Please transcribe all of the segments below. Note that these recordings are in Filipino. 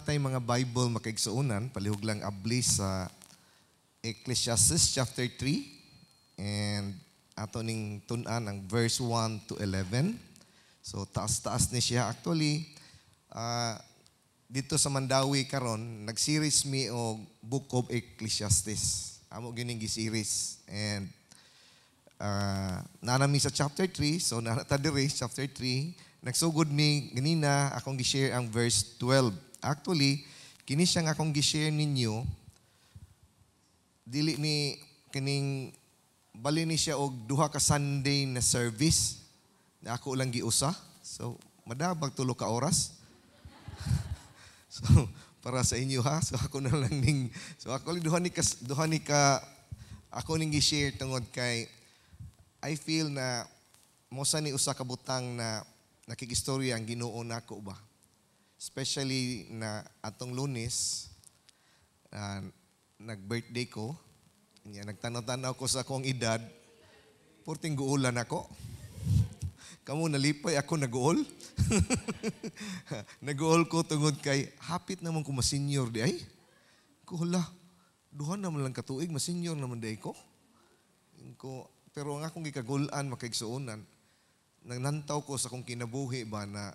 natay mga Bible makaigsuunan, palihog lang abli sa Ecclesiastes chapter 3 and ato ning tun-an ang verse 1 to 11. So taas-taas ni siya. Actually, dito sa Mandawi karon nag-series mi og Book of Ecclesiastes. Amo gining gi-series and nanami sa chapter 3, so nanata diri chapter 3. Nagsugod mi ganina akong gi-share ang verse 12. Actually, kini siyang akong gi-share ninyo dili ni kining bali ni siya og duha ka Sunday na service na ako lang giusa. So madabag tulo ka oras. So para sa inyo ha. So ako na lang ning duha ni ka ako ning gi-share tungod kay I feel na mosa ni usa ka butang na nakigistorya ang Ginoo nako ba. Especially na atong Lunes nag-birthday ko. Nagtanaw-tanaw ko sa akong edad. Purting guulan ako. Kamu nalipay ako nag-uol. Nag-uol ko tungod kay hapit naman ko ma-senior di ay. Kuhala, duha naman lang katuig ma-senior naman di ko. Pero ang akong gikagulan makaigsuunan, nanantaw ko sa akong kinabuhi ba na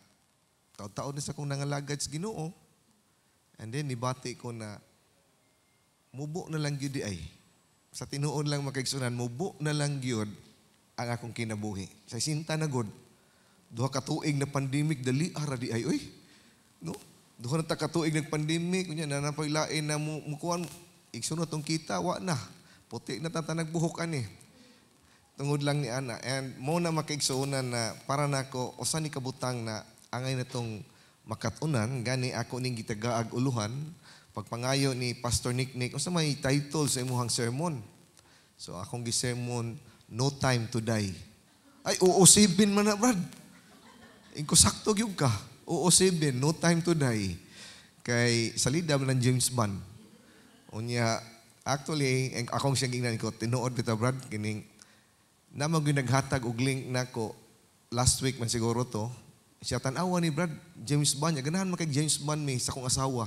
taon-taon na sa akong nangalagad sa Ginoo. And then nibati ko na mubo na lang gyud di ay. Sa tinuod lang makaigsuunan, mubo na lang gyud ang akong kinabuhi. Sa sinta na god, duha ka tuig na pandemic dali ara di ay oy. No? Duha na ta ka tuig nag pandemic, kunya na napailain na mukuan igsunod tong kita wa na. Puti na tatanag buhok ani. Tungod lang ni ana and mo na makaigsuunan na para nako usa ni kabutang na angay na tong makatunan gani ako ning gitagaag uluhan pagpangayo ni Pastor Nick unsa may title sa imong sermon. So akong gi-sermon No Time to Die. Ay oo 7 man na brad. Ingko sakto gyud ka. Oo 7 No Time to Die. Kay salida man James Bond. Unya actually akong siyang gingnan ko tinuod bitaw brad kining namang ginaghatag og link nako last week man siguro to. Siya tan-awa ni Brad James Bond. Ganahan man kay James Bond mi sa kong asawa.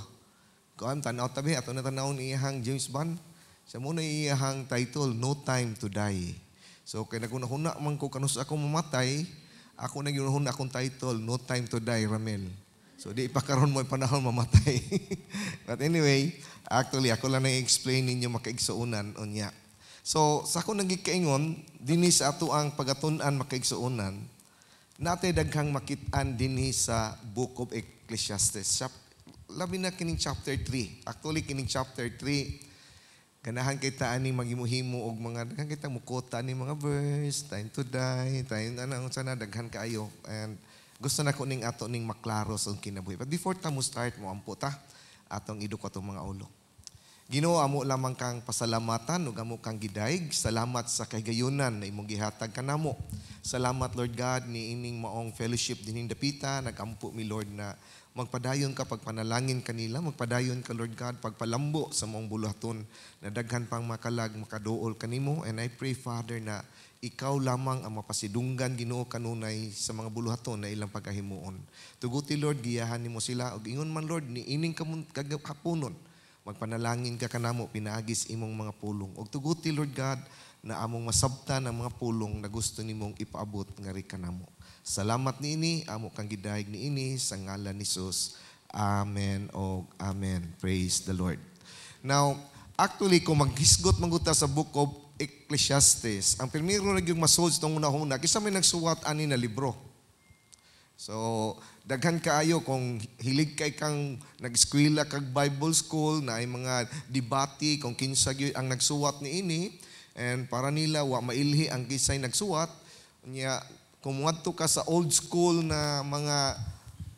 Kuan tan-aw tabi ato na tan-aw ni iyang James Bond. Siya mo na iyang title No Time to Die. So kay naguna-huna man ko kanus ako mamatay, ako na ginuna akong title No Time to Die Ramel. So di pa karon mo panahon mamatay. But anyway, actually ako lang na-explain ninyo makaigsuunan unya. So, sa ako nagikaingon, dinhi sa ato ang pagatun-an makaigsuunan, natay daghang makitaan dinhi sa Book of Ecclesiastes. Labi na kining chapter 3. Actually, kining chapter 3, ganahan kita ani maghimuhimo og mga daghang kita mukota ni mga verse, time to die, time sana daghan kaayo. And gusto na ko ning ato ning maklaro sa kinabuhi. But before ta mo start mo ampo ta atong iduk atong mga ulo. Ginoo amo lamang kang pasalamatan ug amo kang gidayeg. Salamat sa kahigayunan na imong gihatag kanamo. Salamat Lord God ni ining maong fellowship dinhing dapita. Nagampo mi Lord na magpadayon ka pagpanalangin kanila, magpadayon ka Lord God pagpalambo sa maong buluhaton na daghan pang makalag makaduol kanimo. And I pray Father na ikaw lamang ang mapasidunggan Ginoo kanunay sa mga buluhaton na ilang pagkahimuon. Tuguti Lord giyahan nimo sila ug ingon man Lord ni ining kagahaponon magpanalangin ka kanamo pinaagis imong mga pulong. Og tuguti Lord God na among masabtan ang mga pulong na gusto nimong ipaabot ngari kanamo. Salamat niini, amo kang gidayeg niini sa ngalan ni Jesus. Amen o amen. Praise the Lord. Now, actually kung maghisgot manguta sa Book of Ecclesiastes, ang primero na yung masold itong una-una, kisa may nagsuwat ani na libro. So, daghan kaayo kung hilig kay kang nag-eskwela kag Bible school na ay mga debate kung kinsa gyud ang nagsuwat niini and para nila wa mailhi ang kisay nagsuwat nya kung moadto ka sa old school na mga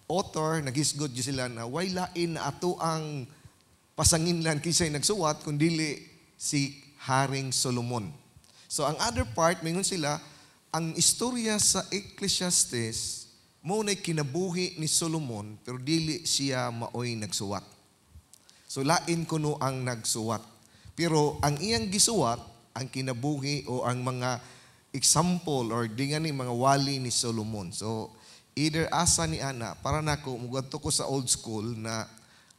author nagisgod gyud sila na way lain na ato ang pasanginlan kisay nagsuwat kun dili si Haring Solomon. So ang other part mingon sila ang istorya sa Ecclesiastes mo na'y kinabuhi ni Solomon pero dili siya maoy nagsuwat. So lain kuno ang nagsuwat. Pero ang iyang gisuwat, ang kinabuhi o ang mga example or di nga ni mga wali ni Solomon. So either asa ni ana para nako mugadto ko sa old school na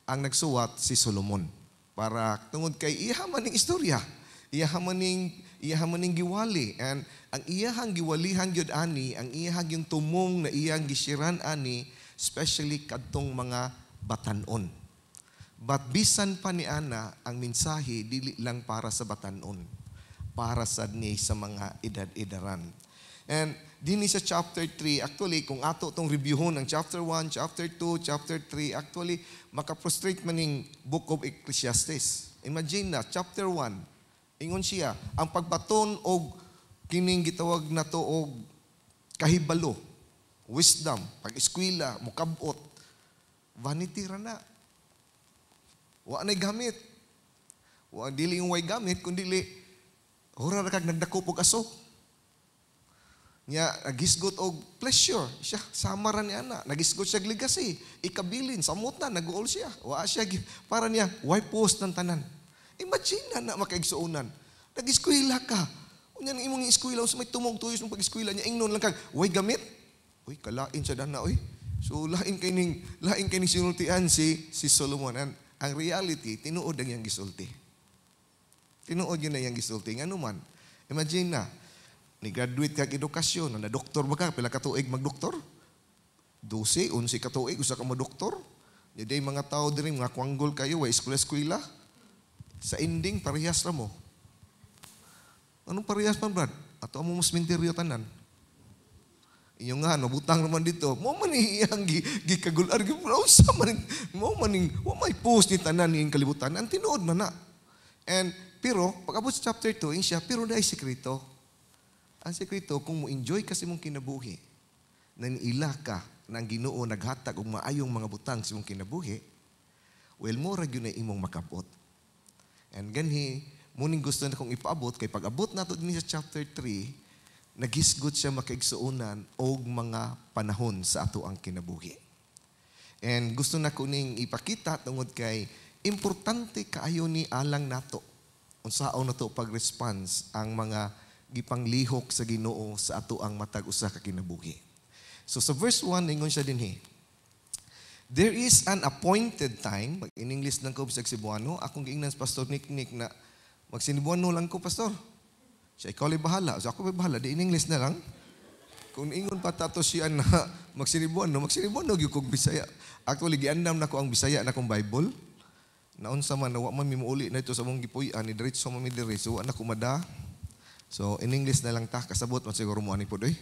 ang nagsuwat si Solomon. Para tungod kay iya man ning istorya, iya man ning giwali, and ang iyahang giwalihan gyud ani, ang iyahang yung tumong na iyang gisiran ani, especially kadtong mga batanon. But bisan pa ni ana, ang mensahe dili lang para sa batanon, para sa mga edad-edaran. And dinhi sa chapter 3, actually, kung ato itong reviewon ng chapter 1, chapter 2, chapter 3, actually, makaprostrate man ng Book of Ecclesiastes. Imagine na, chapter 1, ingon siya, ang pagbaton og kining gitawag na to og kahibalo, wisdom, pag-eskwela, mukabot, vanity ra na. Wa na'y gamit. Wa dili yung way gamit, kundi hura ra kag nagdakop og aso. Nya nagisgot og pleasure siya, sama ra ni ana. Nagisgot siya legacy, ikabilin, samot na nag-uol siya. Wa siya para niya why post ng tanan. Imagine na makaigsuonan. Nag-eskwela ka. Unya nang imong eskwela sa may tumong tuyos ng pag-eskwela niya ingnon lang kag way gamit. Uy kalain siya dana oy. So lain kay ning sinultian si Solomon. Ang reality tinuod ang iyang gisulti. Tinuod yun na iyang gisulti. Ngano man, imagine na, ni-graduate kag edukasyon, na doktor ba ka, pila ka tuig mag-doktor? 12, 11 ka tuig, usa ka mag-doktor? Yaday mga tao diri mga kwanggol kayo, way eskwela-eskwela. Sa ending, parehas na mo. Anong parehas man, Brad? Ato mo mas minteryo tanan. Inyo nga, nabutang naman dito. Mo man iyang gikagular. Mo man may post ni tanan ni kalibutan. Ang tinuod man na. Pero, pag abot sa chapter 2, siya, pero na ay sekreto. Ang sekreto, kung mo enjoy kasi mong kinabuhi, nanila ka ng Ginoo naghatag og maayong mga butang sa mong kinabuhi, well, mo ra gyud na imong makabot. And ganhi, muning gusto na kong ipaabot, kay pag abot nato din sa chapter 3, nagisgot siya makaigsuonan og mga panahon sa ato ang kinabuhi. And gusto na ko ning ipakita tungod kay importante kaayo ni alang nato. Unsaon nato pag-response ang mga gipanglihok sa Ginoo sa ato ang matag usa ka kinabuhi. So sa verse 1 ingon siya dinhi. There is an appointed time, in English lang ko sa Cebuano, akong giingnan sa Pastor Nick na magsinibuano lang ko pastor. Siya ikaw ay bahala. So ako ay bahala. Di in English na lang. Kung ingon pa tato siya na magsinibuano yung kong Bisaya. Actually, giandam na ko ang Bisaya na kong Bible. Naunsa man, nawa man mimuuli na ito sa mong gipuy-an, ni diretso man mi diri. So, anak ko mada. So, in English na lang ta. Kasabot, siguro mo ani po doy.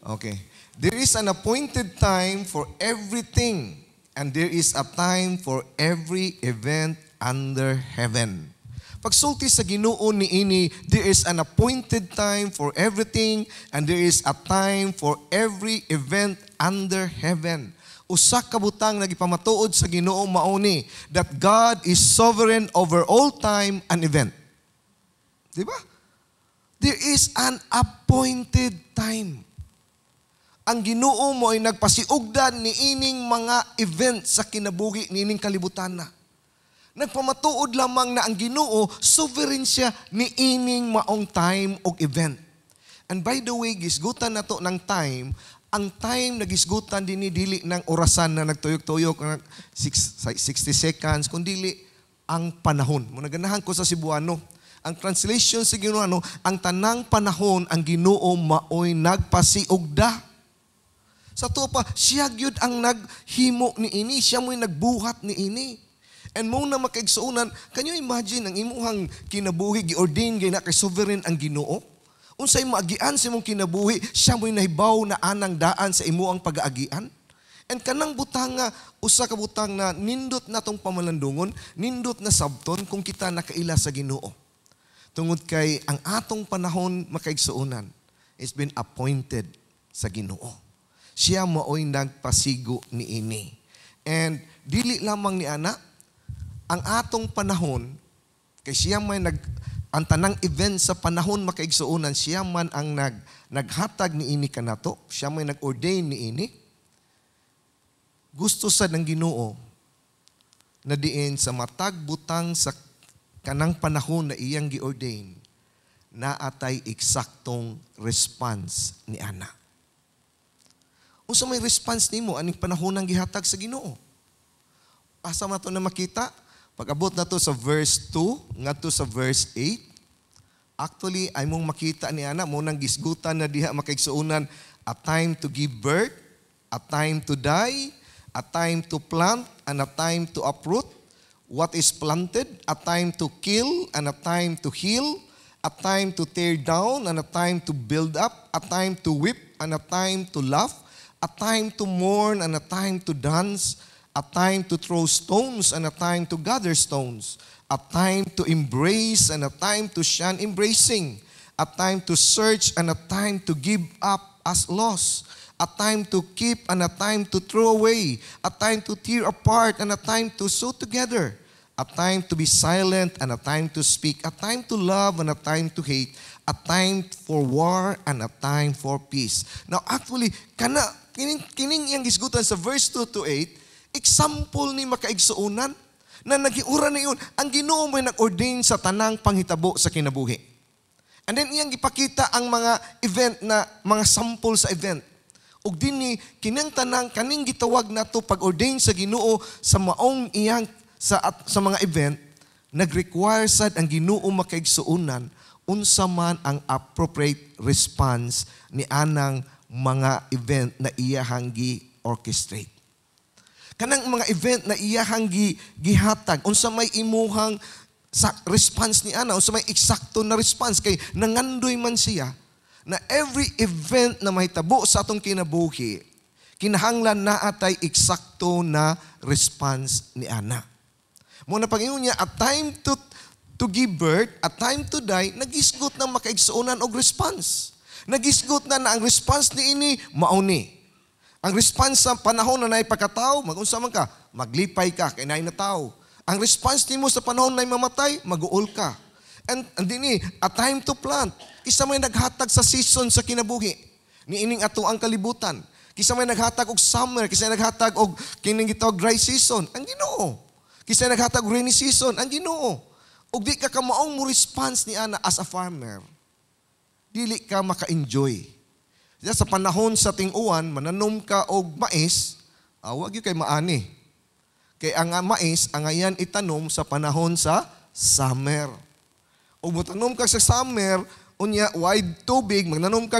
Okay. There is an appointed time for everything. And there is a time for every event under heaven. Pagsulti sa Ginoo niini, there is an appointed time for everything and there is a time for every event under heaven. Usa ka butang nagipamatuod sa Ginoo mauni that God is sovereign over all time and event. Di ba? There is an appointed time. Ang Ginoo mo ay nagpasiugdan niining mga event sa kinabuhi niining kalibutan na. Nagpamatuod lamang na ang Ginoo, sovereign siya ni ining maong time o event. And by the way, gisgutan na to ng time, ang time na gisgutan din ni dili ng orasan na nagtuyok-tuyok, 60 seconds, kundi ang panahon. Muna ganahan ko sa Cebuano. Ang translation sa Ginoo, ang tanang panahon, ang Ginoo maoy nagpasiugda. Sa to pa, siya gyud ang naghimo ni ini, siya mo'y nagbuhat ni ini. And mo na makaigsuunan, can you imagine ang imuhang kinabuhi, gi-ordain gay na kay sovereign ang Ginoo? Unsay maagian sa imong kinabuhi, siya mo'y nahibaw na anang daan sa imuang pag-aagian? And kanang butang nga, usa ka butang na nindot natong pamalandungon, nindot na sabton kung kita nakaila sa Ginoo. Tungod kay ang atong panahon makaigsuunan is been appointed sa Ginoo. Siya maoy nagpasigo ni ini. And dili lamang ni ana, ang atong panahon, kay siya man ang tanang event sa panahon makaigsuunan, siya man ang naghatag ni ini kanato, siya man nag-ordain ni ini. Gusto sa ng Ginoo na diin sa matag butang sa kanang panahon na iyang gi-ordain, na atay eksaktong response ni ana. Unsa may response nimo aning panahon ang gihatag sa Ginoo? asa man to na makita? Pag-abot na to sa verse 2, ngadto sa verse 8, actually, ay mong makita ni ana, munang gisgutan na diha makaigsuunan, a time to give birth, a time to die, a time to plant, and a time to uproot. What is planted, a time to kill, and a time to heal, a time to tear down, and a time to build up, a time to weep, and a time to laugh, a time to mourn, and a time to dance, a time to throw stones, and a time to gather stones, a time to embrace, and a time to shun embracing, a time to search, and a time to give up as lost, a time to keep, and a time to throw away, a time to tear apart, and a time to sew together, a time to be silent, and a time to speak, a time to love, and a time to hate, a time for war, and a time for peace. Now actually, kining iyang gisgutan sa verse 2 to 8, example ni makaigsuunan, na nagiura na yun, ang Ginoo may nag-ordain sa tanang panghitabo sa kinabuhi. And then iyang ipakita ang mga event na, mga sample sa event. Ug dinhi kinang tanang kaning gitawag nato pag-ordain sa Ginoo sa maong iyang sa mga event, nag-require sad ang Ginoo makaigsuunan unsa man ang appropriate response ni anang mga event na iyahang gi-orchestrate. Kanang mga event na iyahang gihatag, unsa may imuhang sa response ni ana, unsa may eksakto na response, kay nangandoy man siya, na every event na mahitabo sa atong kinabuhi, kinahanglan na atay eksakto na response ni ana. Muna pag-ingon niya, a time to give birth, a time to die, nagisgot na makaigsuunan og response. Nagisgot na ang response ni ini, mauni. Ang response sa panahon na naay pagkatao, mag-unsa man ka, maglipay ka, kay naay na tao. Ang response nimo sa panahon na mamatay, mag-uol ka. And dini, a time to plant. Kisa may naghatag sa season sa kinabuhi. Niining ato ang kalibutan. Kisa may naghatag og summer, kisa may naghatag og kining gitawag dry season, ang Ginoo. Kisa may naghatag og rainy season, ang Ginoo. Ug di ka kamaong mo response ni ana as a farmer. Dili ka maka-enjoy. Sa panahon sa ting-uwan, mananom ka og mais, wag yung kay maani. Kay ang mais, ang ayan itanom sa panahon sa summer. O mutanom ka sa summer, unya wide tubig, magnanom ka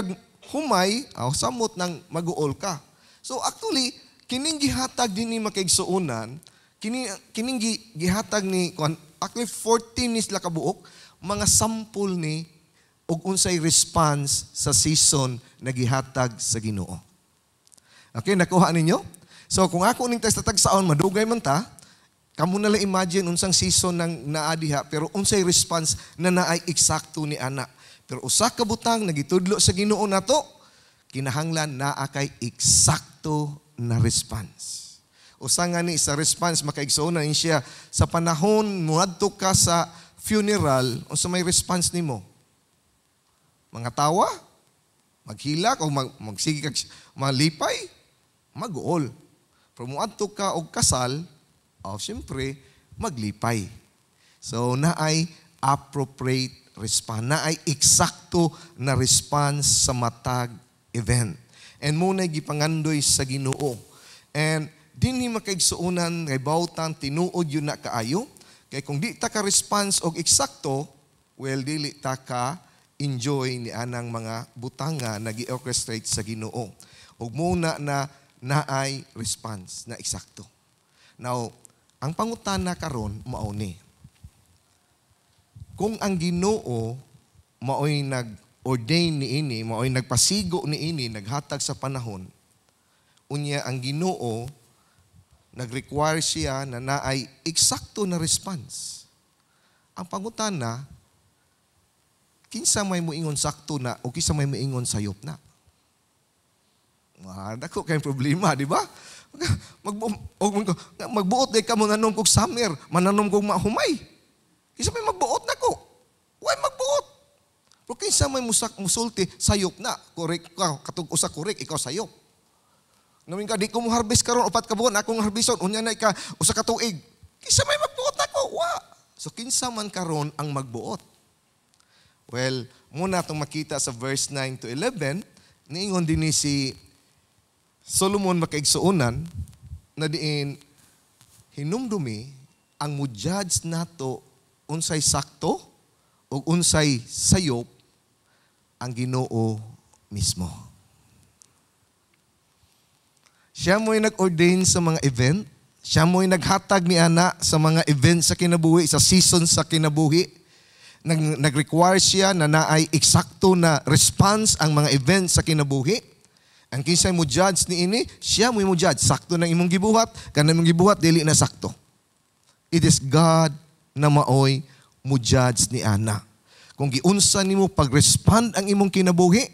humay, samot nang mag-uol ka. So actually, kining gihatag din ni makaigsuunan, kining gihatag ni, actually 14 ni sila kabuok, mga sample ni ug unsay response sa season na gihatag sa Ginoo. Okay, nakuha ninyo? So kung ako ning tagsaon madugay man ta, kamo na lang imagine unsang season nang naa diha, pero unsay response na naay eksakto ni ana. Pero usa ka butang nagitudlo sa Ginoo nato, kinahanglan naa kay eksakto na response. Usa nga ni sa response makaigsuonan siya sa panahon muadto ka sa funeral, unsa may response nimo? Mga tawa, maghilak o magsige kag malipay, mag-uol. Pero muadto ka og kasal, siyempre maglipay. So naay appropriate response, naay eksakto na response sa matag event. And muna gipangandoy sa Ginoo. And dinhi makaigsuonan kay bawtan tinuod yun na kaayo. Kay kung di ta ka response og eksakto, well dili ta ka enjoy ni anang mga butanga na gi-orchestrate sa Ginoo. Ug muna na naay response na eksakto. Now, ang pangutana karon mao ni. Kung ang Ginoo maoy nag-ordain niini, maoy nagpasigo niini, naghatag sa panahon, unya ang Ginoo nag-require siya na naay eksakto na response. Ang pangutana, kinsa may moingon sakto na o kinsa may moingon sayop na. Dako kay problema, di ba? Magbuot day ka mo nanom kog summer, mananom kog mahumay. Kinsa may magbuot nako? Why magbuot? Pero kinsa may musulti sayop na, korek ka katug usa korek ikaw sayop. Namin ka di ko mo harvest karon upat ka buwan akong harveston unya na ka usa ka tuig. Kinsa may magbuot nako? Wa. So kinsa man karon ang magbuot? Well, muna itong makita sa verse 9 to 11, niingon din si Solomon makaigsuunan na diin, hinumdumi ang mujudge nato unsay sakto o unsay sayop ang Ginoo mismo. Siya mo'y nag-ordain sa mga event. Siya mo'y naghatag ni ana sa mga event sa kinabuhi, sa season sa kinabuhi. Nag-require siya na naay eksakto na response ang mga event sa kinabuhi. Ang kinsay mo judge ni ini, siya mo'y mo judge. Sakto ng imong gibuhat, kanang imong gibuhat, dili na sakto. It is God na maoy mo judge ni ana. Kung giunsa nimo pag-respond ang imong kinabuhi,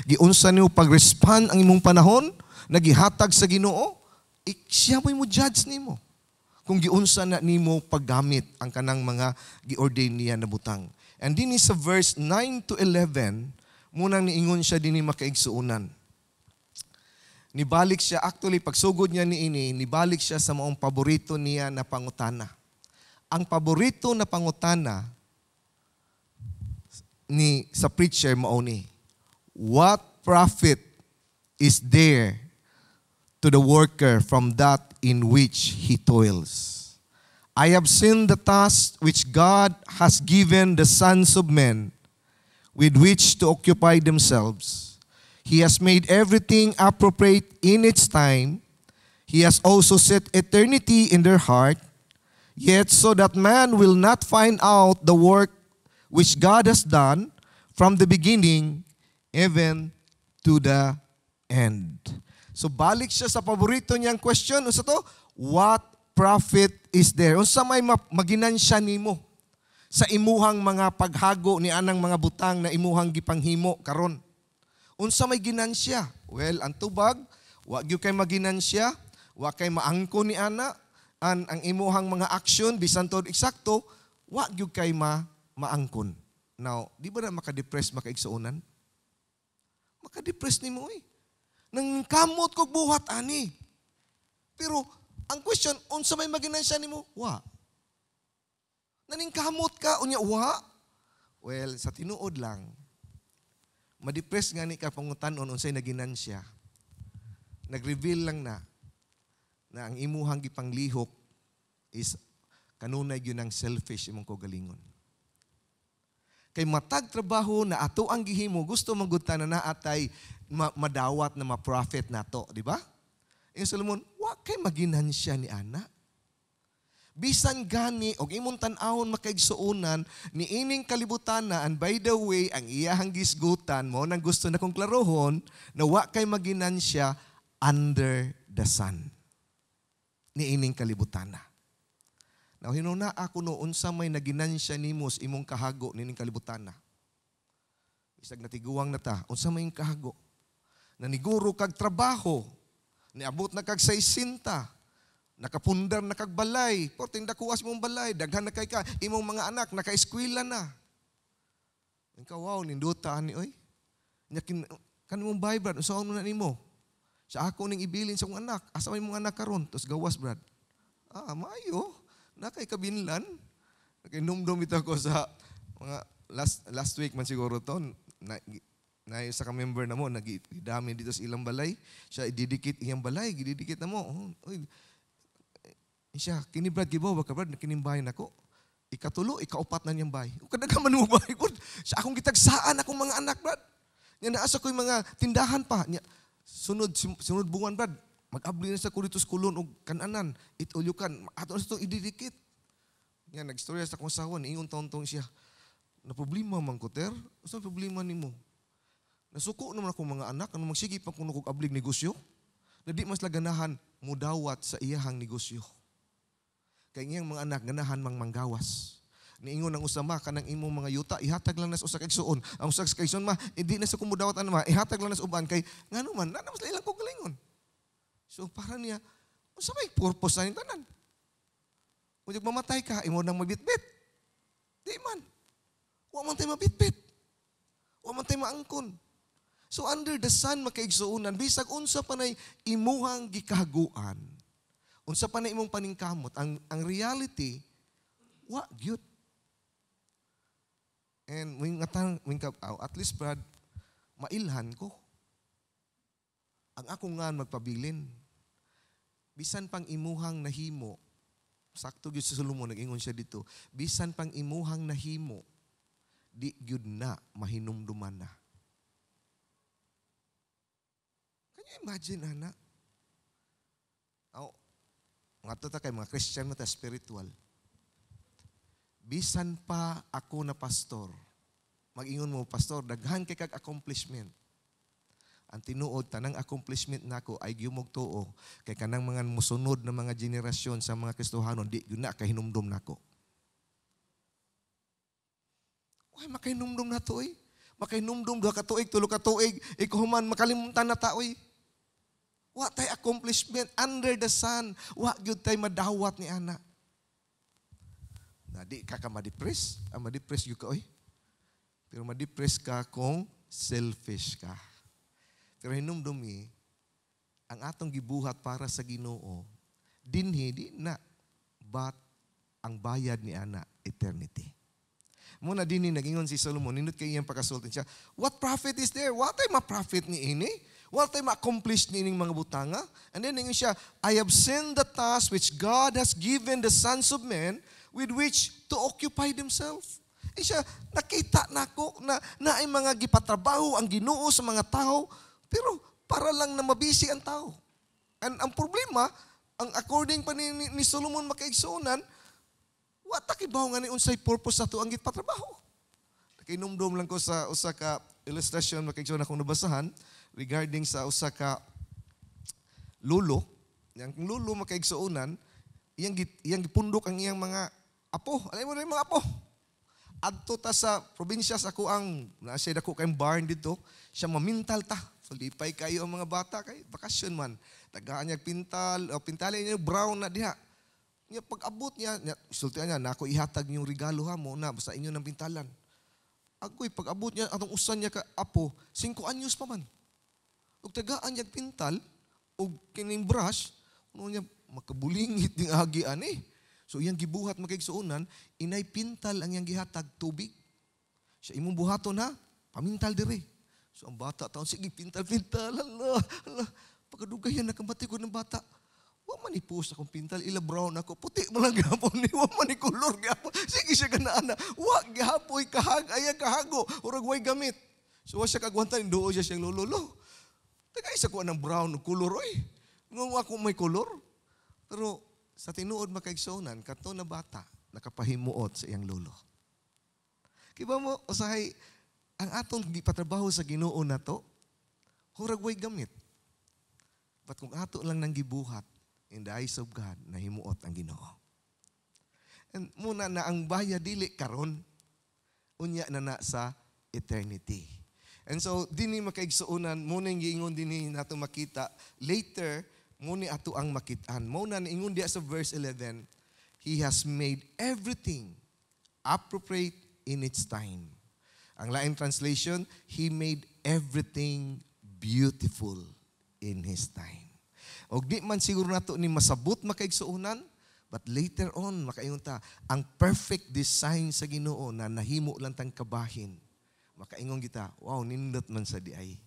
giunsa nimo pag-respond ang imong panahon, nagihatag sa Ginoo, siya mo'y mo judge nimo. Kung giunsa na nimo paggamit ang kanang mga gi-ordain niya na butang. And din sa verse 9 to 11, munang niingon siya din ni makaigsuunan. Nibalik siya, actually pagsugod niya niini, nibalik siya sa maong paborito niya na pangutana. Ang paborito na pangutana ni sa preacher mao ni, what profit is there to the worker from that in which he toils? I have seen the task which God has given the sons of men with which to occupy themselves. He has made everything appropriate in its time. He has also set eternity in their heart, yet so that man will not find out the work which God has done from the beginning even to the end. So balik siya sa paborito niyang question. Unsa to? What profit is there? Unsa may maginansya nimo sa imuhang mga paghago ni anang mga butang na imuhang gipanghimo karon? Unsa may ginansya? Well, ang tubag, wa gyud kay maginansya, wa kay maangko ni ana, ang imuhang mga action bisan tod eksakto, wa gyud kay maangkon. Now, di ba na maka-depress makaigsuonan? Maka-depress nimo eh. Nang kamot kog buhat ani. Pero ang question, unsa may maginansya nimo? Wa. Naning kamot ka unya wa? Well, sa tinuod lang, ma-depress nga ni ka pangutanon unsay naginansya. Nag-reveal lang na ang imuhang gipanglihok is kanunay gyud ang selfish imong kaugalingon. Kay matag trabaho na ato ang gihimo, gusto manggudta na naatay madawat na ma-profit nato, di ba? Yung Solomon, wa kay maginansya ni ana. Bisan gani og imong tan-awon makaigsuonan ni ining kalibutan na, and by the way ang iyahang gisgutan mo nang gusto na kong klarohon na wa kay maginansya under the sun ni ining kalibutan na. Now hinuna ako no unsa may naginansya nimo sa imong kahago nining kalibutan na. Bisag natiguang na ta, unsa may kahago? Naniguro kag trabaho, niabot na kag 60. Nakapundar na kagbalay, porting dakuwas mong balay, daghan na kay ka, imong mga anak, naka-eskwela na. Ikaw, wow, ninduta ni, oy. Kanimong bay, brad, usaon mo na nimo. Sa ako ning ibilin sa mong anak, asa may mong anak karon, tos gawas, brad. Maayo, nakay kabinlan. Nakinumdum ito ko sa mga last week man siguro to, na sa ka-member na mo, nagidami dito sa ilang balay, siya ididikit iyang balay, gididikit na mo. Oy, siya, kini Brad, gibaw ba ka Brad, kinimbahin ako. Ikatulo, ikaupat na niyang bahay. Kadagaman mo bahay ko. Sa akong gitagsaan akong mga anak, Brad. Yan naasa ko yung mga tindahan pa. Sunod bungan, Brad. Mag-abli na sa kuritos kulon o kananan. Itulyukan. Ato na sa itong ididikit. Yan, nag-storya sa akong asawa. Niingon taon-taon siya. Na problema man ko, Ter. Saan problema ni mo? Nasuko naman akong mga anak. Ano magsige pa kung ablig negosyo? Na di mas laganahan mudawat sa iyahang negosyo. Kaya ngayang mga anak, ganahan mang manggawas. Niingon ang usama, kanang imong mga yuta, ihatag lang na sa usak igsuon. Ang usak igsuon ma, hindi na sa kumudawat ano ma, ihatag lang na sa uban. Kay, nga naman, nanamas na ilang kugalingon. So, para niya, sa may purpose na yung tanan. Kung mamatay ka, imo nang mabitbit. Di man. Huwag man tayo mabitbit. Huwag man tayo maangkon. So, under the sun, makaigsuunan, bisag unsa pa na imuhang gikahaguan. Unsa pa na imong paningkamot, ang reality, wa gyud. And at least Brad, mailhan ko. Ang ako nga magpabilin. Bisan pang imuhang nahimo, Sakto gyud si Solomon nag-ingon siya dito, bisan pang imuhang nahimo, di gyud na mahinumduman na. Can you imagine, ana? Nga to ta kay mga Christian mo ta spiritual. Bisan pa ako na pastor, mag-ingon mo, pastor, daghan kay kag accomplishment. Ang tinuod, tanang accomplishment nako ay giyumog tuo kay kanang mga musunod na mga generasyon sa mga Kristohanon, di yun na kahinumdum nako. Uy, makahinumdum na to eh. Makahinumdum, 2 ka tuig, 3 ka tuig, ikahuman, makalimutan na ta eh. Wa tay accomplishment under the sun. Wa gyud tay madawat ni ana. Na di ka ma-depress, ma-depress gyud ka oy. Pero ma-depress ka kung selfish ka. Pero hinumdumi, ang atong gibuhat para sa Ginoo, dinhi di na, but ang bayad ni ana eternity. Muna dinhi nag-ingon si Solomon, nindot kay iyang pakasulti siya, what profit is there? What ay ma-profit ni ini? What ay ma-accomplish ni ining mga butanga? And then ningin siya, I have seen the task which God has given the sons of men with which to occupy themselves. Siya, nakita nako na ay mga gipatrabaho ang Ginoo sa mga tao, pero para lang na mabisi ang tao. And ang problema, ang according pa ni Solomon makaigsunan, what takibaw nga ni unsay purpose sa to ang gipatrabaho. Nakinumdum lang ko sa usa ka illustration makaigsunan akong nabasahan regarding sa usa ka lulo. Yang lulo makaigsunan, iyang gipundok ang iyang mga apo. Alam mo na yung mga apo. Adto ta sa probinsya sa kuang nasa dako kay barn dito, siya mamintal ta. So lipay kayo ang mga bata kay bakasyon man. Tagaan niya pintal, o pintalin niya brown na diha. Niya pag-abot niya, sultian niya, nako ihatag niyong regalo ha mo na basta inyo ng pintalan. Agoy pag-abot niya atong usan niya ka apo, 5 anyos pa man. Ug tagaan niya pintal ug kining brush, kuno niya makabulingit ning agi ani. So iyang gibuhat makigsuonan, inay pintal ang iyang gihatag tubig. Siya imong buhaton ha, pamintal diri. So ang bata taon, sige pintal-pintal, hala. Pagkadugayan nakamati ko ng bata. Wa man ipus akong pintal, ila brown ako, puti mo lang gapon ni, wa man ikulor gapon. Sige siya ganaana, wa gapoy ayang kahago, urag way gamit. So wa siya kagwantan, doon siya siyang lulolo. Tagay sa kuha ng brown, kulor oy. Nung ako may kulor. Pero sa tinuod makaigsunan, kato na bata, nakapahimuot sa iyang lolo. Kiba mo, usahay, ang atong gipatrabaho sa Ginoo na to, hurag way gamit. But kung ato lang nang gibuhat, in the eyes of God, nahimuot ang Ginoo. And muna na ang baya dili karon, unya na sa eternity. And so, dini makaigsuunan, muna yung giingon dini nato makita, later, muna ato ang makitaan. Muna naingon diya sa verse 11, He has made everything appropriate in its time. Ang lain translation, He made everything beautiful in His time. O di man siguro nato ni masabot makaigsuunan, but later on, makaingon ta, ang perfect design sa Ginoo na nahimo lang tang kabahin. Makaingon kita, wow, nindot man sa diay.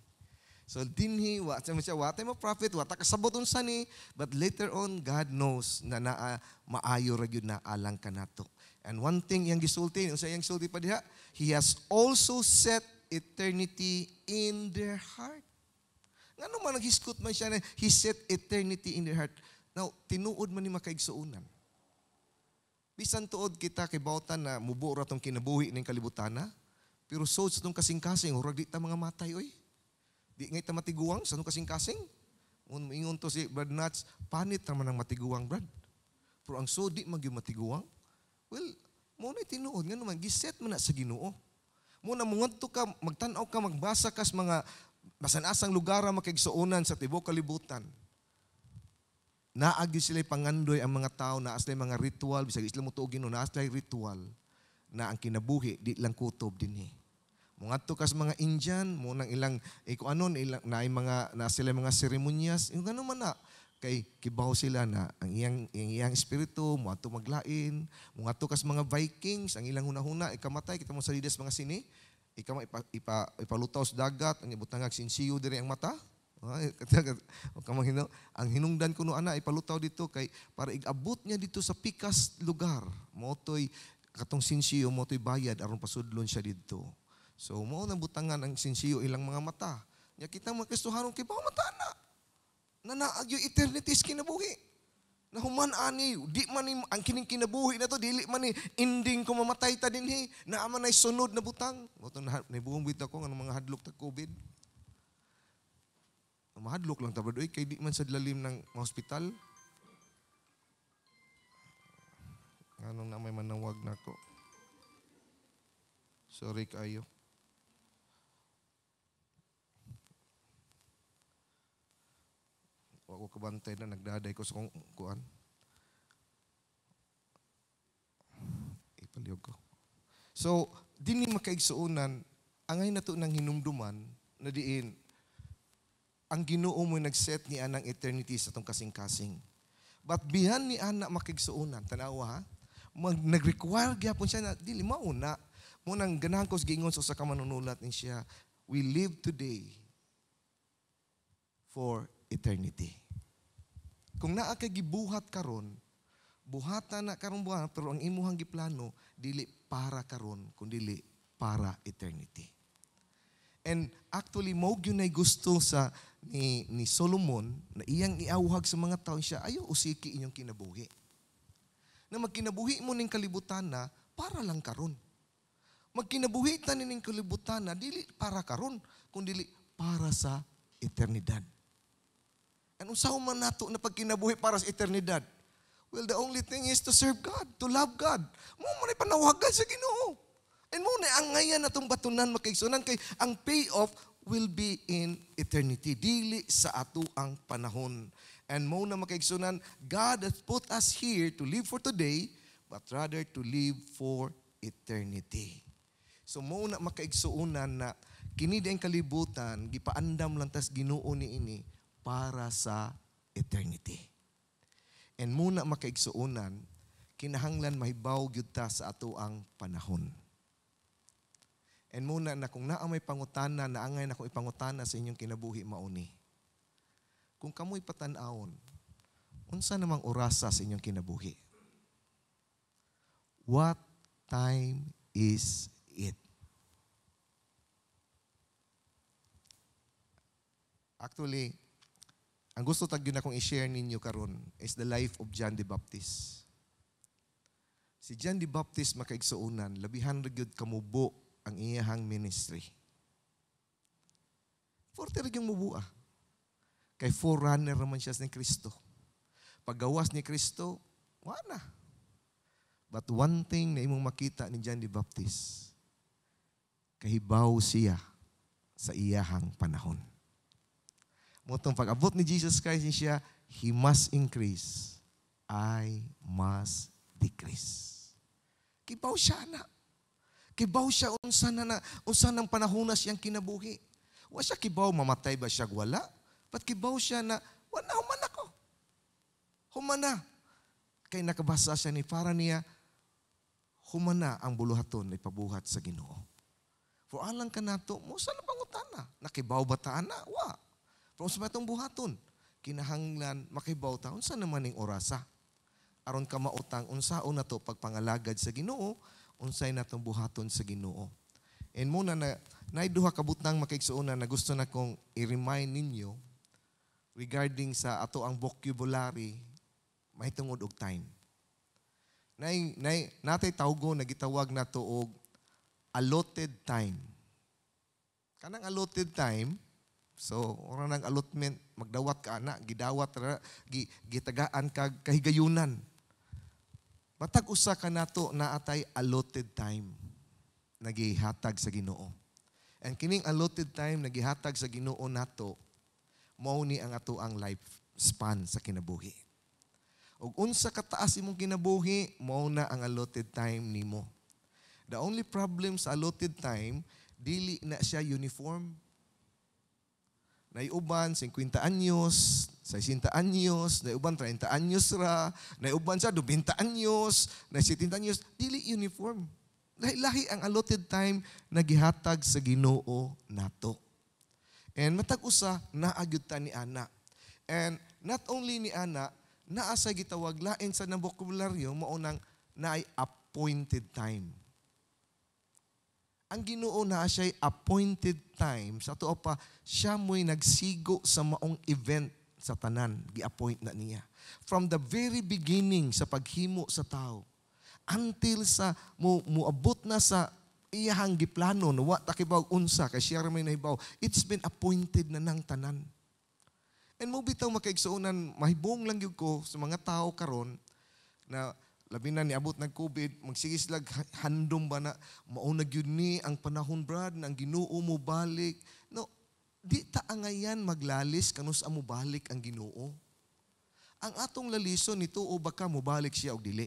So dinhi, wa tay mo prophet, wa ta kasabot unsa ni, but later on, God knows na maayo ra gyud na alang kanato. And one thing yang gisulti, unsa yang gisulti pa diha, He has also set eternity in their heart. Nga naman naghiskot man siya na He set eternity in their heart. Now, tinuod man ni makaigsuunan. Bisan tuod kita kay bautan na mubo ra tong kinabuhi ning kalibutana, pero so sa tong kasing-kasing, hurag di ta mga matay oy. Di ngay ta matiguang sa tong kasing-kasing. Mun ingon to si Brad Nuts, panit naman ang matiguang, Brad. Pero ang so di magyud matiguang. Well, mo na tinuod nga naman giset man na sa Ginoo. Mo na mungadto ka, magtan-aw ka, magbasa kas mga basan-asang lugar makaigsuonan sa tibuok kalibutan. Naagi sila pangandoy ang mga tao, naas na mga ritual, bisag isla mo tuog Ginoo, naas na ritual na ang kinabuhi di lang kutob dinhi. Mungadto kas mga Indian, mo nang ilang kung ano ilang na mga na sila mga seremonyas, yung ano man na kay kibaw sila na ang iyang espiritu mo ato maglain, mungadto kas mga Vikings, ang ilang hunahuna ikamatay kita mo sa lides mga sini, ikaw ipalutaw sa dagat, ang ibutangag sinsiyo diri ang mata. Ang hinungdan ko no ana ipalutaw dito kay para igabot niya dito sa pikas lugar. Motoy katong sinsiyo motoy bayad aron pasudlon siya dito. So mao nang butangan ang sinsiyo ilang mga mata. Nya kita mga Kristohanon kay bao mata na. Nanaag yung eternity kinabuhi. Nahuman ani, di man ni ang kining kinabuhi na to, dili man ni ending ko mamatay ta dinhi, naaman nay sunod na butang. Moto na buong bita ko ng mga hadlok ta COVID. Mahadlok lang ta bro, kay di man sa lalim ng hospital. Anong na may manawag nako. Sorry kayo. Ako kabantay na nagdaday ko sa kong kuan. Ipaliyog ko. So, dini makaigsuunan, angay na to ng hinumduman na diin, ang Ginoo mo nag-set ni anang eternity sa tong kasing-kasing. But bihan ni ana makaigsuunan, tanawa ha, nag-require gyapon siya na, dili mauna, munang ganahan ko sa gingon sa kamanunulat ni siya, we live today for eternity. Kung naa kay gibuhat karon, buhatan na karon buhat pero ang imuhang giplano dili para karon kundi para eternity. And actually mo gyud nay gusto sa ni Solomon na iyang iawhag sa mga tao siya ayo usiki inyong kinabuhi. Na magkinabuhi mo ning kalibutan na para lang karon. Magkinabuhi ta ning kalibutan na dili para karon kundi para sa eternidad. And unsaon man nato na pagkinabuhi para sa eternidad? Well, the only thing is to serve God, to love God. Mo man panawagan sa Ginoo. And mo na ang ngayon natong batunan makaigsunan kay ang payoff will be in eternity. Dili sa ato ang panahon. And mo na makaigsunan, God has put us here to live for today, but rather to live for eternity. So mo na makaigsuunan na kini ang kalibutan, gipaandam lang tas Ginoo ni ini para sa eternity. And muna makaigsuunan, kinahanglan mahibaw gyud ta sa ato ang panahon. And muna na kung naa may pangutana, naangay na kung ipangutana sa inyong kinabuhi mauni. Kung kamoy patan-awon, unsa namang orasa sa inyong kinabuhi? What time is it? Actually, ang gusto tag yun akong i-share ninyo karon is the life of John the Baptist. Si John the Baptist makaigsuunan, labihan ra gyud kamubo ang iyahang ministry. Forte ra gyud mubuah. Kay forerunner naman siya ni Kristo. Paggawas ni Kristo, wala. But one thing na imong makita ni John the Baptist, kahibaw siya sa iyahang panahon. Motong pag-abot ni Jesus Christ niya, He must increase, I must decrease. Kibaw siya na. Kibaw siya unsa nang panahon na siyang kinabuhi. Wa siya kibaw mamatay ba siya wala? But kibaw siya na wala human ako. Humana. Kay nakabasa siya ni para niya humana ang buluhaton na ipabuhat sa Ginoo. For alang kanato mo sa pangutana, nakibaw ba ta ana? Wa. Pero sa matong buhaton, kinahanglan makibaw ta unsa naman ning orasa. Aron ka mautang unsaon nato pagpangalagad sa Ginoo, unsay natong buhaton sa Ginoo. And muna na duha ka butang makaigsuonan na gusto na kong i-remind ninyo regarding sa ato ang vocabulary mahitungod og time. Natay tawgo na gitawag nato og allotted time. Kanang allotted time, so, orang nang allotment, magdawat ka na, gidawat, gitagaan ka, kahigayunan. Matag usa ka nato na atay allotted time, nagihatag sa Ginoo. And kining allotted time, nagihatag sa Ginoo nato, mao ni ang ato ang life span sa kinabuhi. Og unsa kataas imong kinabuhi, mao na ang allotted time nimo. The only problem sa allotted time, dili na siya uniform. Naiuban 50 anyos, 60 anyos, naiuban 30 anyos ra, naiuban sa 20 anyos, na 70 anyos, dili uniform. Lahi-lahi ang allotted time na gihatag sa Ginoo nato. And matag usa naagyud ta ni ana. And not only ni ana, naa sa gitawag lain sa nang bokabularyo mao nang naay appointed time. Ang Ginoo na siya'y appointed time. Sa tuo pa, siya mo'y nagsigo sa maong event sa tanan. Gi-appoint na niya. From the very beginning sa paghimo sa tao, until sa muabot na sa iyahang giplano, na wa takibaw unsa, kay siya may nahibaw, it's been appointed na ng tanan. And mo bitaw makaigsuunan, mahibong lang yun ko sa mga tao karon na labi na niabot ng COVID, magsigis lag handom ba na maunag yun ni ang panahon brad, na ang Ginoo mo balik. No, di ta angayan maglalis kanus mo balik ang Ginoo. Ang atong lalison nito o baka mo balik siya og dili.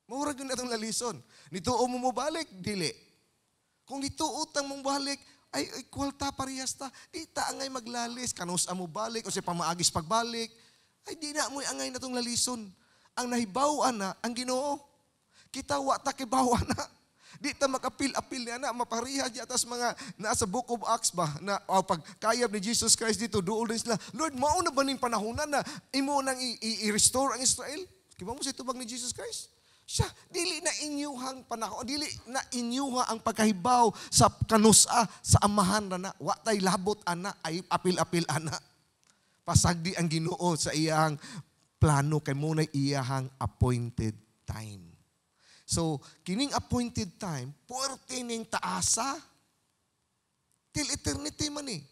Maurag yun atong lalison. Nito o mo balik, dili. Kung nito utang mong balik, ay kwalta parehas ta. Di ta angay maglalis kanus mo balik o sa pamaagis pagbalik. Ay di na mo angay na tong lalison. Ang nahibaw na, ang Ginoo. Kita wa ta kibawa na. Di ta makapil-apil niya na, mapariha di atas mga nasa Book of Acts ba, na pagkayab ni Jesus Christ dito, doon din sila, Lord, mauna ba ning panahonan na imo nang i-restore ang Israel? Kiba mo sa itubag ni Jesus Christ? Siya, dili na inyuhang panahon, dili na inyuha ang pagkahibaw sa kanusa, sa amahan na wa tay labot ana, ay apil-apil ana. Pasagdi ang Ginoo sa iyang plano kay mo na iyahang appointed time. So, kining appointed time, puwerte ning taasa. Till eternity man eh.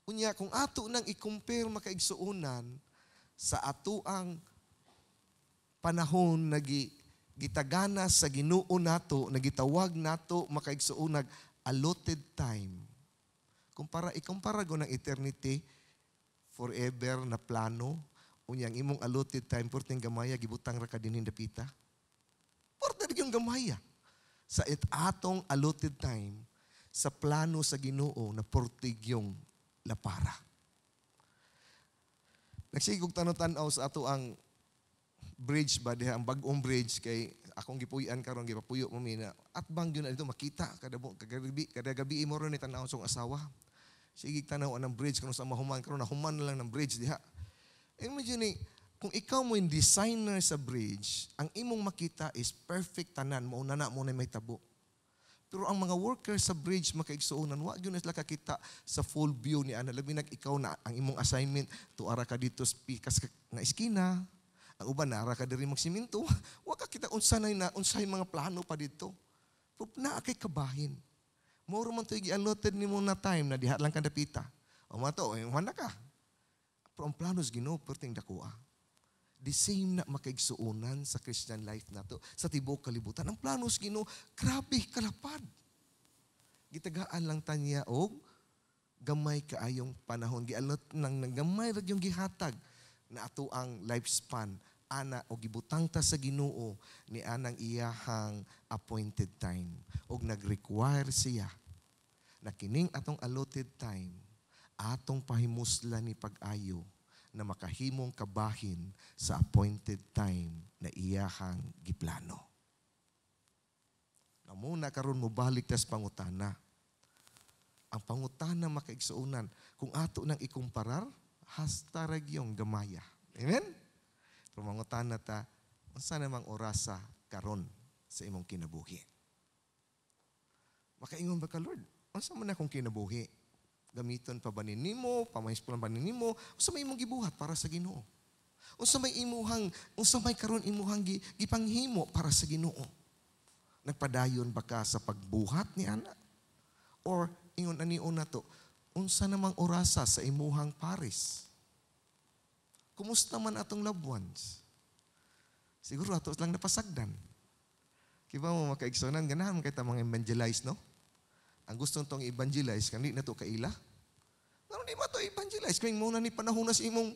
Unya, kung ato nang i-compare makaigsuunan sa ato ang panahon na gitagana sa Ginoo nato, na gitawag nato makaigsuunag allotted time. Ikumpara ko ng eternity, forever na plano, unyang imong allotted time, porting gamaya, gibutang ra ka dinhin dapita. Porting yung gamaya. Sa atong allotted time, sa plano sa Ginoo, na porting yung lapara. Nagsigog tanong-tanaw sa ato ang bridge ba, diha, ang bagong bridge, kay akong gipuyan karon gipapuyo mo mina, at bang yun na ito makita, kada gabi mo ron ni tanaw sa asawa. Sige tanaw ang bridge, kung sa mahuman, karon nahuman na lang ng bridge diha. Imagine, kung ikaw mo yung designer sa bridge, ang imong makita is perfect tanan, mauna na mo na may tabo. Pero ang mga workers sa bridge, makaigsuunan, wag yun na sila kakita sa full view ni Ana. Labi ikaw na ang imong assignment, tuara ka dito pikas na iskina, ang uban na ara ka diri magsiminto, wag ka kita unsay mga plano pa dito. Pero naa kay kabahin. Moro man to i-allotted nimo na time na diha lang ka dapita. O mato, wala ka. Pero ang planos Ginoo perting dakuha. The same na makaigsuunan sa Christian life nato sa tibok kalibutan. Ang planos Ginoo, grabe kalapad. Gitagaan lang tanya og gamay kaayong panahon. Gialot nang gamay ra yung gihatag na ato ang lifespan ana o gibutang ta sa Ginoo ni anang iyahang appointed time og nag-require siya na kining atong allotted time atong pahimuslan ni pag-ayo na makahimong kabahin sa appointed time na iyahang giplano. Namuna karon mo balik tas pangutana. Ang pangutana makaigsuunan kung ato nang ikumparar hasta ragyong gamaya. Amen? Pero mangutana ta, unsa namang orasa karon sa imong kinabuhi? Makaingon ba ka, Lord? Unsa man akong kinabuhi? Gamiton pa ba nimo, pamahispulan ba nimo, unsa may imong gibuhat para sa Ginoo? Unsa may karon imuhang gipanghimo para sa Ginoo? Nagpadayon ba ka sa pagbuhat ni ana? Or ingon ani una to, unsa namang orasa sa imuhang pares? Kumusta man atong loved ones? Siguro ato lang napasagdan. Kiba mo makaigsonan ganahan kay ta mga evangelize, no? Ang gusto nitong evangelize, kandi na ito kaila. Ano di ba ito evangelize? Kaya muna ni panahon na sa imong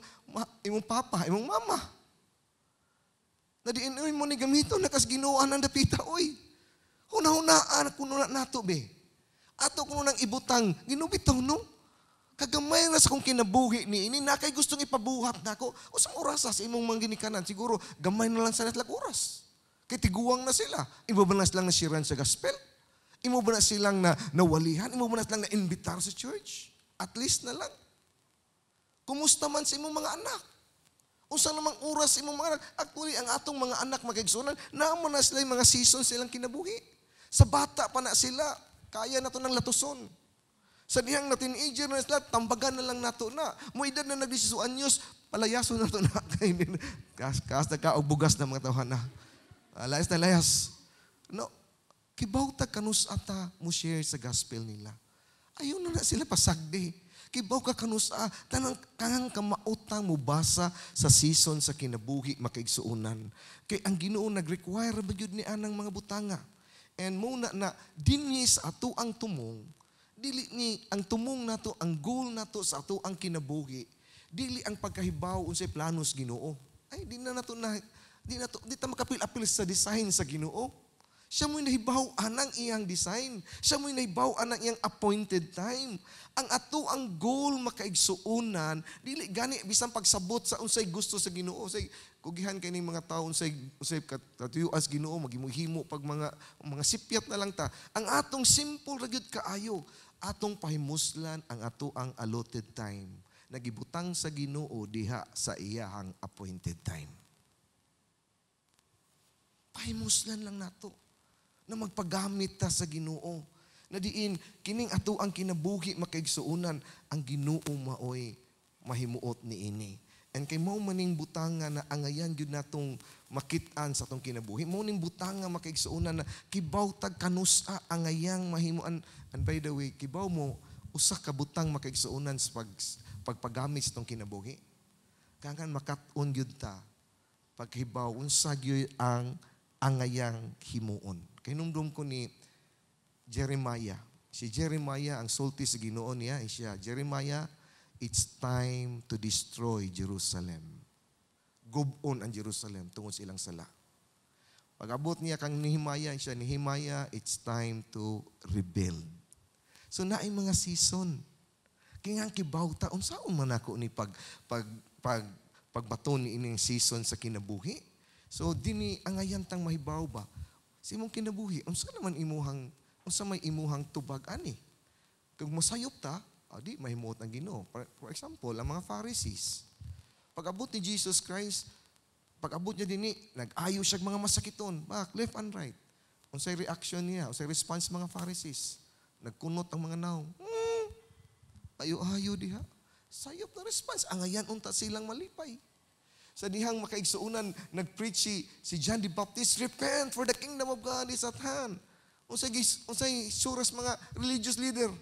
papa, imong mama. Nadiinuin mo ni gamito, nakas ginuan ang dapita, oy. Hunahunaan, kuno na nato, be. Ato kuno nang ibutang, ginubitaw, no? Kagamay na sa kong kinabuhi ni ini, na kay gustong ipabuhat na ako. O sa oras sa imong mga ginikanan, siguro, gamay na lang sa natlag oras. Kaya tiguang na sila. Ibabalas lang na siran sa gospel. Imo ba na silang na nawalihan? Imo ba na silang na-invitar sa church? At least na lang. Kumusta man sa imong mga anak? Unsa namang oras sa imong mga anak? Actually, ang atong mga anak magigsunan, naman na sila yung mga season silang kinabuhi. Sa bata pa na sila, kaya na to ng latuson. Sa dihang na teenager na sila, tambagan na lang nato na. Mo edad na nag-18 anyos, palayaso na to na. Kaas na ka, o bugas na mga tawhan na. Layas na layas. No, kibaw ta kanus ata mo share sa gospel nila. Ayaw na sila pasagdi. Kibaw ka kanus tanang kangang kamautang mo basa sa season sa kinabuhi makaigsuunan. Kay ang Ginoo nag-require ba yun ni anang mga butanga. And muna na dinhi sa ato ang tumong, dili ni ang tumong nato, ang goal nato sa ato ang kinabuhi, dili ang pagkahibaw unsay planos Ginoo. Ay di ta makapil-apil sa design sa Ginoo. Siya mo'y nahibaw anang iyang design. Siya mo'y nahibaw anang iyang appointed time. Ang ato ang goal makaigsuunan, dili gani bisan pagsabot sa unsay gusto sa Ginoo. Say kugihan kay mga tawo unsay katuyuas Ginoo maghimuhimo pag mga sipyat na lang ta. Ang atong simple ra gyud kaayo, atong pahimuslan ang ato ang allotted time. Nagibutang sa Ginoo diha sa iyahang appointed time. Pahimuslan lang nato na magpagamit ta sa Ginoo. Na diin, kining ato ang kinabuhi makaigsuunan, ang Ginoo maoy mahimuot ni ini. And kay mao maning butanga na angayan gyud natong makit-an sa atong kinabuhi. Mao ning butanga makaigsuunan na kibaw tag kanusa angayang mahimuan. And by the way, kibaw mo usa ka butang makaigsuunan sa pagpagamit sa atong kinabuhi. Kangan makat-on gyud ta paghibaw unsa gyud ang angayang himuon. Kinumdum ko ni Jeremiah. Si Jeremiah, ang sulti sa Ginoo niya, siya, Jeremiah, it's time to destroy Jerusalem. Gubon ang Jerusalem tungod sa ilang sala. Pag-abot niya kang Nehemiah, siya, Nehemiah, it's time to rebuild. So naay mga season. Kaya nga kibawta, unsaon man ako ni pagbaton ni ining season sa kinabuhi. So dini angayantang mahibaw ba? Sa imong kinabuhi, unsa naman unsa may imuhang tubag ani? Kung masayop ta, di mahimuot ang Ginoo. For example, ang mga Pharisees. Pag-abot ni Jesus Christ, pag-abot niya dinhi, nag-ayo siya mga masakiton, back, left and right. Unsay reaction niya, unsay response mga Pharisees? Nagkunot ang mga naong. Ayo-ayo diha. Sayop na response. Angayan unta silang malipay. Sa dihang makaigsuunan, nag-preach si John the Baptist, repent for the kingdom of God is at hand. Unsay suras mga religious leader.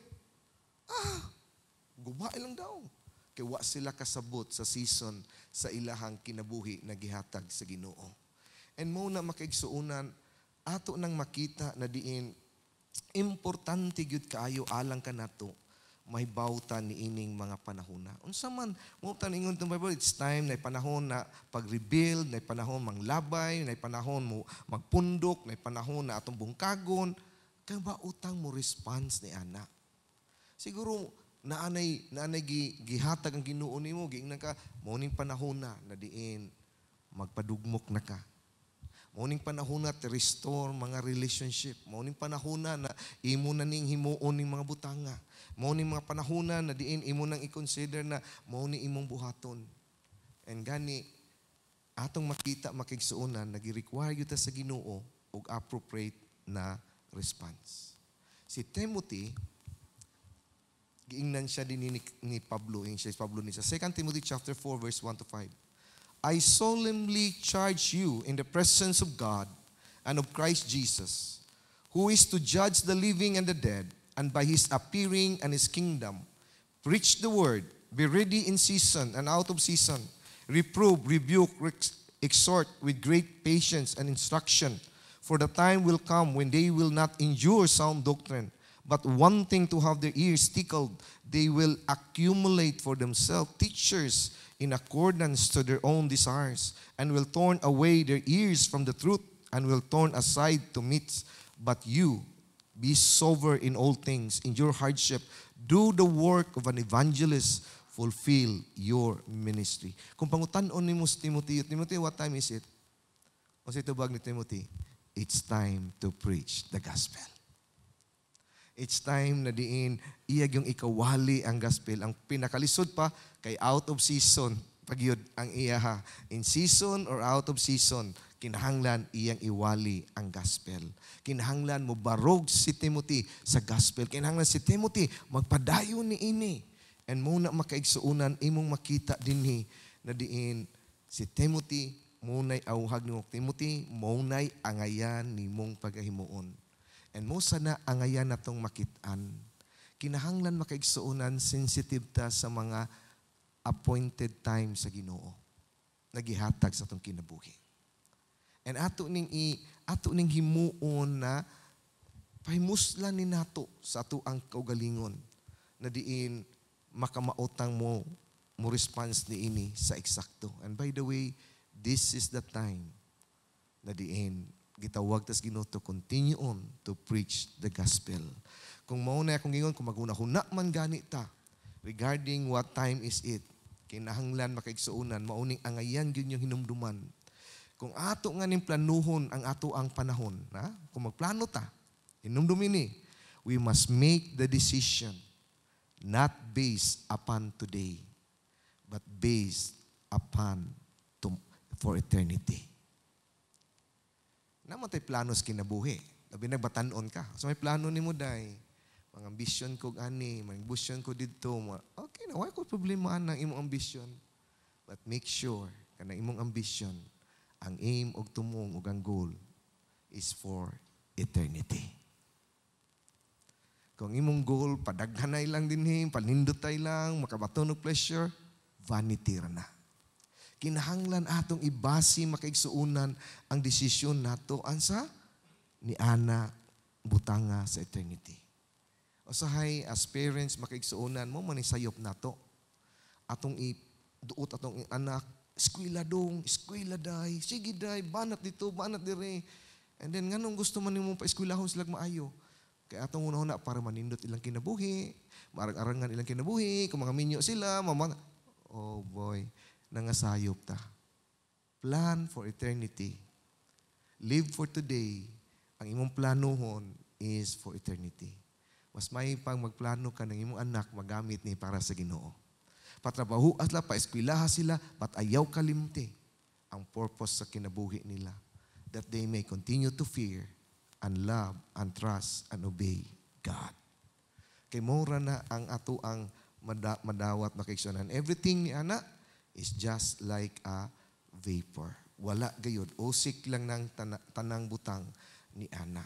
Gubay lang daw. Kaya wa sila kasabot sa season sa ilahang kinabuhi na gihatag sa Ginoo. And mo na makaigsuunan, ato nang makita na diin, importante gyud kaayo alang kanato mahibawtan ni ining mga panahon na. Unsa man mo taningon tong Bible, it's time na panahon na pag-rebuild, na panahon manglabay, na panahon mo magpundok, na panahon na atong bungkagon, kay ba utang mo response ni ana. Siguro naanay gihatag ang Ginoo nimo, giingnan ka mo ning panahon na diin magpadugmok na ka. Mauning panahon na restore mga relationship. Mauning panahon na imo na ning himuon ning mga butanga. Mauning mga panahon na diin imo nang i-consider na mauning imong buhaton. And gani atong makita makigsuonan nagi-require gyud ta sa Ginoo og appropriate na response. Si Timothy giingnan siya din ni Pablo, ni sa 2 Timothy chapter 4 verse 1 to 5. I solemnly charge you in the presence of God and of Christ Jesus, who is to judge the living and the dead, and by his appearing and his kingdom, preach the word, be ready in season and out of season, reprove, rebuke, exhort with great patience and instruction. For the time will come when they will not endure sound doctrine, but wanting to have their ears tickled, they will accumulate for themselves teachers in accordance to their own desires, and will turn away their ears from the truth, and will turn aside to myths. But you, be sober in all things, endure hardship, do the work of an evangelist, fulfill your ministry. Kung pangutan-on ni mo si Timothy, what time is it? O sa itubag ni Timothy, it's time to preach the gospel. It's time na diin, iyag yung ikawali ang gospel. Ang pinakalisod pa, kay out of season. Pagyod ang iya ha. In season or out of season, kinahanglan iyang iwali ang gospel. Kinahanglan mo barog si Timothy sa gospel. Kinahanglan si Timothy magpadayon ni ini. And muna makaigsuunan, imong makita dinhi na diin si Timothy, munay auhag ni Timothy, munay angayan ni mong pagahimuon. And mo sana angayan natong makitaan. Kinahanglan makaigsuunan, sensitive ta sa mga appointed time sa Ginoo. Nagihatag sa atong kinabuhi. And ato ning himuon na pahimuslan ni nato sa ato ang kaugalingon na diin makamautang mo response ni ini sa eksakto. And by the way, this is the time na diin gitawag tas Ginoo to continue on to preach the gospel. Kung mao na akong gingon, kung maguna-huna man gani ta regarding what time is it, kinahanglan makaigsuunan, mauning angayan gyud yung hinumduman. Kung ato nga ning planuhon ang ato ang panahon, na? Kung magplano ta, hinumdumin ni, we must make the decision not based upon today, but based upon for eternity. Naman tayo planos kinabuhi. Labi nagbatanon ka. So may plano ni mo day. Mga ambisyon ko ani, mga ambisyon ko dito. Okay na, wala ko problema ang imong ambisyon. But make sure, kanang imong ambisyon, ang aim og tumong og ang goal is for eternity. Kung imong goal, padaghanay lang dinhi, panindotay lang, makabaton og pleasure, vanity ra na. Kinahanglan atong ibasi makaigsuunan ang desisyon nato ansa ni ana butanga sa eternity. Usahay as parents makaigsuunan mo man sayop nato. Atong iduot atong anak, eskwela dong, eskwela day, sige day, banat dito, banat dire. And then nganong gusto man nimo pa eskwelahon sila maayo? Kay atong una-una para manindot ilang kinabuhi, marag-arangan ilang kinabuhi, kung mga minyo sila, oh boy, nangasayop ta. Plan for eternity. Live for today. Ang imong planuhon is for eternity. Mas may pang magplano ka ng imong anak magamit ni para sa Ginoo. Patrabaho atla, paeskwilaha sila, but ayaw kalimti ang purpose sa kinabuhi nila. That they may continue to fear and love and trust and obey God. Kay mora na ang ato ang madawat makaigsunan. Everything ni anak is just like a vapor. Wala gayud. Usik lang ng tanang butang ni ana.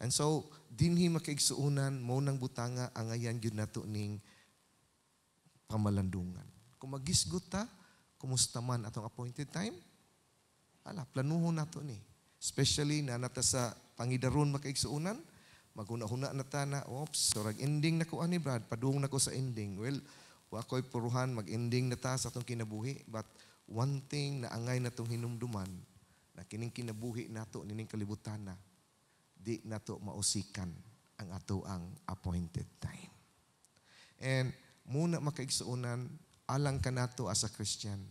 And so, dinhi makaigsuunan mo nang butanga ang ayan gyud nato ning pamalandungan. Kung magisgot ta, kumusta man atong appointed time? Ala, planuhon nato ni. Especially na nata sa pangidaron makaigsuunan, maguna-huna na ta na, oops, so ending na ko ani Brad, padung na ko sa ending. Well, wa ko'y puruhan, mag-ending na ta sa atong kinabuhi. But one thing na angay na itong hinumduman, na kining kinabuhi nato, nining kalibutan na, di nato mausikan ang ato ang appointed time. And muna makaigsuunan, alang ka nato as a Christian.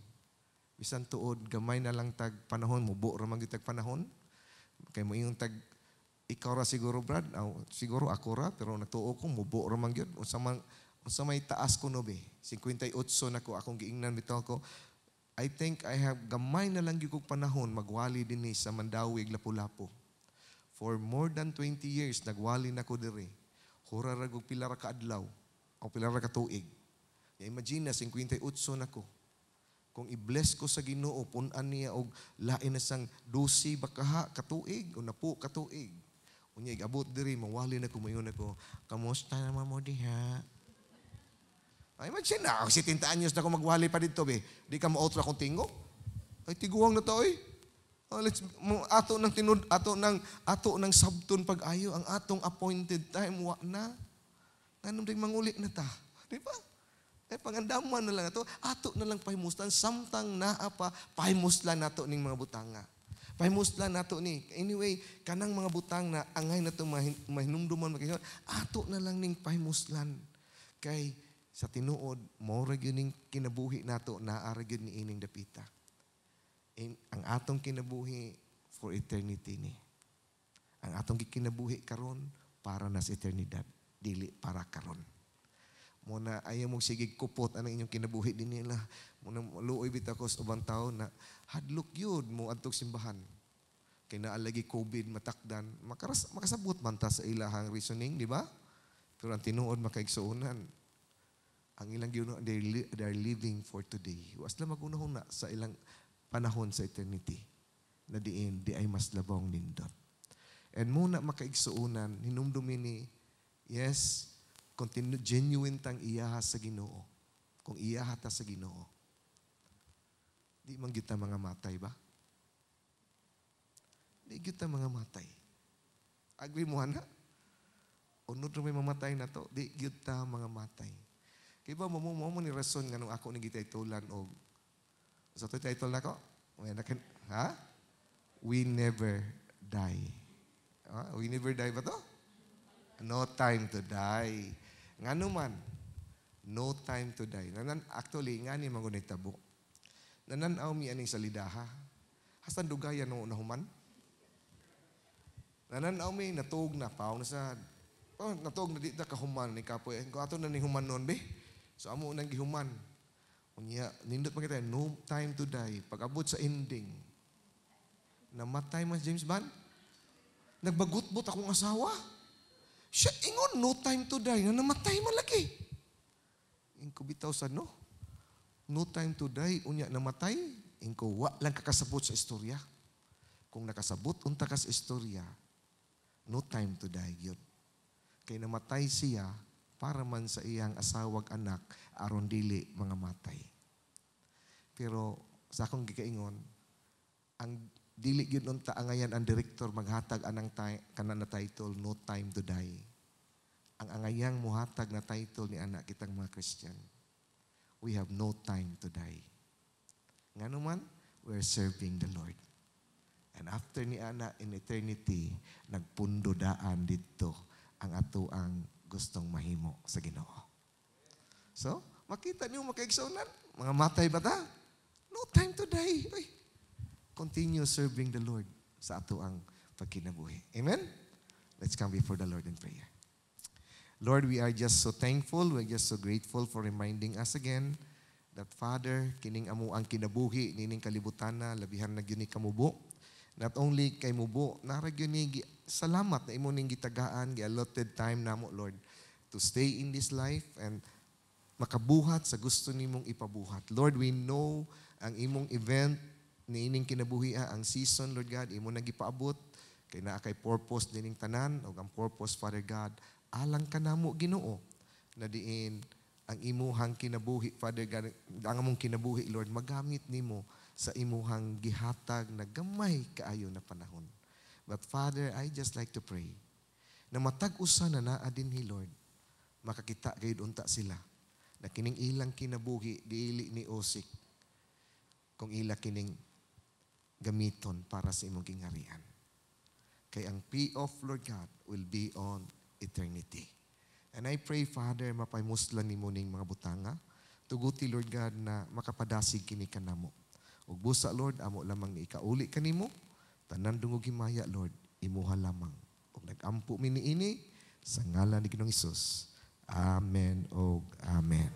Bisan tuod, gamay na lang tag panahon, mubo ramang tag panahon. Kay mo yung tag, ikaw ra siguro Brad, siguro ako ra, pero nagtuo ko, mubo ramang yun. Sa may taas ko no be, 58 na ko akong giingnan bitaw ko. I think I have gamay na lang gyud kog panahon magwali dinhi sa Mandawi, Lapu-Lapu. For more than 20 years nagwali na ko diri. Hura ra og pila ra ka adlaw, o pila ra ka tuig. Ya imagine na 58 na ko. Kung i-bless ko sa Ginoo, pun-an niya og lain na sang 12 bakaha ka tuig o napo ka tuig. Unya igabot diri mawali na ko mayon ako. Kamusta naman mo diha? Ay, imagine na, 70 anyos na ako magwali pa dito, be. Di ka ma-outra kong tingo. Ay, tiguang na to, eh. Ato ng sabton pag-ayo, ang atong appointed time, wa na. Anong ding manguli na ta? Di ba? Eh, pangandaman na lang ito. Ato na lang pahimuslan. Samtang naapa, pahimuslan nato ning mga butanga. Pahimuslan nato ni. Anyway, kanang mga butang na angay na ito mahinumduman, ato na lang ning pahimuslan. Kay, sa tinuod, maura yun kinabuhi nato, naara yun ni ining dapita. Ang atong kinabuhi for eternity ni. Ang atong kinabuhi karon para na sa eternidad. dili para karon. Muna ayaw mong sige kupot anang inyong kinabuhi din nila. Muna luoy bitaw ko sa ubang tao na hadlok yun mo adtog simbahan. Kay naalagi COVID matakdan, makasabot man ta sa ilahang reasoning, di ba? Pero ang tinuod makaigsuunan. Ang ilang giuno they're living for today. Was lang magunahon na sa ilang panahon sa eternity. Na di ay mas labong nindot. And muna makaigsuunan, hinumdumi ni, yes, genuine tang iyaha sa Ginoo. Kung iyaha ta sa Ginoo. Di man kita mga matay ba? Di kita mga matay. Agree mo na? Unod na may mamatay na to, di kita mga matay. Kaya ba, mo ni rason nga nung ako ni gitaytulan o sa ito title na ko? Ha? We never die. We never die ba to? No time to die. Nga naman, no time to die. Actually, nga ni magunay tabo. Nananaw mi aning salidaha. Hasan dugayan no nahuman. Nananaw mi natug na paong na sa natug na di ta kahuman ni kapoy. Ko ato na ni human noon be. So amo nang gihuman. Unya nindot pa kita no time to die. Pag-abot sa ending. Namatay man James Bond. Nagbagutbot akong asawa. Siya ingon no time to die. Nga namatay man lagi. Ingko bitaw sa no. No time to die, unya namatay, ingko wa lang kakasabot sa istorya. Kung nakasabot unta ka sa istorya, no time to die yun. Kay namatay siya para man sa iyang asawag anak aron dili mga matay. Pero sa akong gikaingon, ang dili gyud unta angayan ang direktor maghatag anang kana na title no time to die. Ang angayang muhatag na title ni anak kitang mga Christian. We have no time to die. Nga naman, we're serving the Lord. And after ni Ana, in eternity, nagpundo daan dito ang ato ang gustong mahimo sa Ginoo. So, makita niyo makaigsunan, mga matay ba ta? No time to die. Ay, continue serving the Lord sa ato ang pagkinabuhi. Amen? Let's come before the Lord in prayer. Lord, we are just so thankful, we're just so grateful for reminding us again that Father, kining amo ang kinabuhi, nining kalibutan na, labihan na gyud ni kamubo. Not only kay mubo, naragyo ni salamat na imo ning gitagaan, gi-allotted time namo, Lord, to stay in this life and makabuhat sa gusto nimong ipabuhat. Lord, we know ang imong event, nining kinabuhi ang season, Lord God, imo nagipaabot, kay naa kay purpose dining tanan, o ang purpose, Father God, alang ka namo Ginoo na diin ang imuhang kinabuhi, Father God, ang among kinabuhi, Lord, magamit nimo sa imuhang gihatag na gamay kaayo na panahon. But Father, I just like to pray na matag-usa na naa dinhi, Lord, makakita gayud unta sila na kining ilang kinabuhi diili ni Osik kung ila kining gamiton para sa imong gingharian. Kay ang payoff, Lord God, will be on eternity. And I pray, Father, mapaymuslan ni mo ning mga butanga. Tuguti, Lord God, na makapadasig kini kanamo. Ug busa, Lord, amo lamang ni ikauli kanimo. Tanan dungog himaya, Lord, imuha lamang. Ug nag-ampo mi niini sa ngalan ni Ginoong Hesus. Amen o Amen.